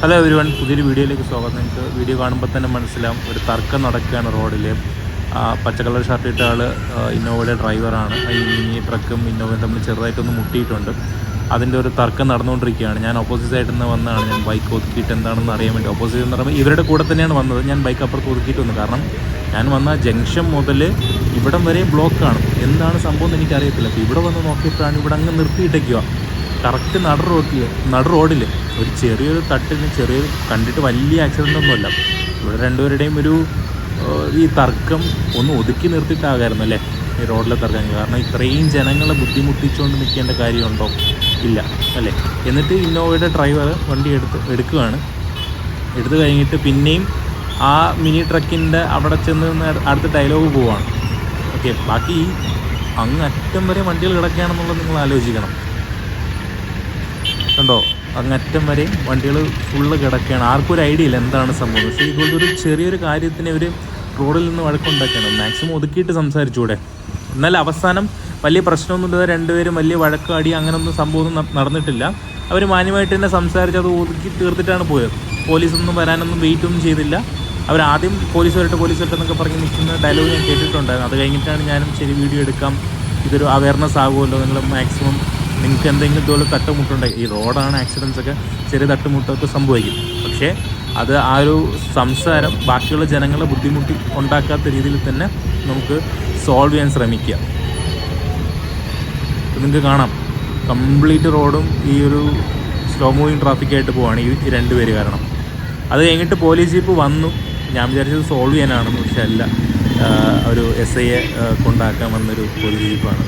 Hello everyone, പുതിയൊരു വീഡിയോയിലേക്ക് സ്വാഗതം. നിങ്ങൾക്ക് വീഡിയോ കാണുമ്പോൾ തന്നെ മനസ്സിലാവും ഒരു തർക്കം നടക്കുകയാണ് റോഡിൽ. പച്ച കളർ ഷർട്ട് ഇട്ട ആൾ ഇന്നോവയുടെ ഡ്രൈവറാണ്. ഈ മിനി ട്രക്കും ഇന്നോവയും തമ്മിൽ ചെറുതായിട്ടൊന്ന് മുട്ടിയിട്ടുണ്ട്. അതിൻ്റെ ഒരു തർക്കം നടന്നുകൊണ്ടിരിക്കുകയാണ്. ഞാൻ ഓപ്പോസിറ്റ് സൈഡിൽ നിന്ന് വന്നതാണ്. ഞാൻ ബൈക്ക് ഒതുക്കിയിട്ട് എന്താണെന്ന് അറിയാൻ വേണ്ടി. ഓപ്പോസിറ്റ് എന്ന് പറയുമ്പോൾ ഇവരുടെ കൂടെ തന്നെയാണ് വന്നത്. ഞാൻ ബൈക്ക് അപ്പുറത്ത് ഒതുക്കിയിട്ട് വന്നു. കാരണം ഞാൻ വന്ന ജംഗ്ഷൻ മുതൽ ഇവിടം വരെ ബ്ലോക്കാണ്. എന്താണ് സംഭവം എന്ന് എനിക്കറിയത്തില്ല. അപ്പോൾ ഇവിടെ വന്ന് നോക്കിയപ്പോഴാണ് ഇവിടെ അങ്ങ് നിർത്തിയിട്ടേക്കുക. കറക്റ്റ് നടു റോഡിൽ ഒരു ചെറിയൊരു തട്ടിന് ചെറിയൊരു കണ്ടിട്ട് വലിയ ആക്സിഡൻ്റ് ഒന്നുമല്ല. ഇവിടെ രണ്ടുപേരുടെയും ഈ തർക്കം ഒന്ന് ഒതുക്കി നിർത്തിയിട്ടാകായിരുന്നു അല്ലേ ഈ റോഡിലെ തർക്കം. കാരണം ഇത്രയും ജനങ്ങളെ ബുദ്ധിമുട്ടിച്ചുകൊണ്ട് നിൽക്കേണ്ട കാര്യമുണ്ടോ? ഇല്ല അല്ലേ. എന്നിട്ട് ഇന്നോവയുടെ ഡ്രൈവർ വണ്ടി എടുക്കുകയാണ്. എടുത്തു കഴിഞ്ഞിട്ട് പിന്നെയും ആ മിനി ട്രക്കിൻ്റെ അവിടെ ചെന്ന് അടുത്ത ഡയലോഗ് പോവുകയാണ്. ഓക്കെ, ബാക്കി അങ്ങ് അറ്റം വരെ വണ്ടികൾ കിടക്കുകയാണെന്നുള്ളത് നിങ്ങൾ ആലോചിക്കണം. കണ്ടോ, അങ്ങറ്റം വരെയും വണ്ടികൾ ഫുള്ള് കിടക്കുകയാണ്. ആർക്കും ഒരു ഐഡിയ ഇല്ല എന്താണ് സംഭവം. പക്ഷേ ഇതുപോലത്തെ ഒരു ചെറിയൊരു കാര്യത്തിന് ഒരു റോഡിൽ നിന്ന് വഴക്കുണ്ടാക്കണം. മാക്സിമം ഒതുക്കിയിട്ട് സംസാരിച്ചുകൂടെ? എന്നാൽ അവസാനം വലിയ പ്രശ്നമൊന്നുമില്ലാതെ രണ്ടുപേരും വലിയ വഴക്കാടി അങ്ങനെയൊന്നും സംഭവമൊന്നും നടന്നിട്ടില്ല. അവർ മാന്യമായിട്ട് തന്നെ സംസാരിച്ച് അത് ഒതുക്കി തീർത്തിട്ടാണ് പോയത്. പോലീസൊന്നും വരാനൊന്നും വെയിറ്റൊന്നും ചെയ്തില്ല. അവരാദ്യം പോലീസ് വരട്ടെ എന്നൊക്കെ പറഞ്ഞ് നിൽക്കുന്ന ഡയലോഗ് ഞാൻ കേട്ടിട്ടുണ്ടായിരുന്നു. അത് കഴിഞ്ഞിട്ടാണ് ഞാനും ശരി വീഡിയോ എടുക്കാം, ഇതൊരു അവയർനെസ് ആകുമല്ലോ, നിങ്ങൾ മാക്സിമം നിങ്ങൾക്ക് എന്തെങ്കിലും ഇതുപോലെ തട്ടുമുട്ടുണ്ടായി. ഈ റോഡാണ്, ആക്സിഡൻസ് ഒക്കെ ചെറിയ തട്ടുമുട്ടൊക്കെ സംഭവിക്കും. പക്ഷേ അത് ആ ഒരു സംസാരം ബാക്കിയുള്ള ജനങ്ങളെ ബുദ്ധിമുട്ടി ഉണ്ടാക്കാത്ത രീതിയിൽ തന്നെ നമുക്ക് സോൾവ് ചെയ്യാൻ ശ്രമിക്കുക. നിങ്ങൾക്ക് കാണാം കംപ്ലീറ്റ് റോഡും ഈ ഒരു സ്ലോ മൂവിങ് ട്രാഫിക്കായിട്ട് പോവാണ് ഈ രണ്ടുപേര് കാരണം. അത് കഴിഞ്ഞിട്ട് പോലീസ് ജീപ്പ് വന്നു. ഞാൻ വിചാരിച്ചത് സോൾവ് ചെയ്യാനാണെന്ന്, പക്ഷെ അല്ല, ഒരു SIയെ കൊണ്ടാക്കാൻ വന്നൊരു പോലീസ് ജീപ്പാണ്.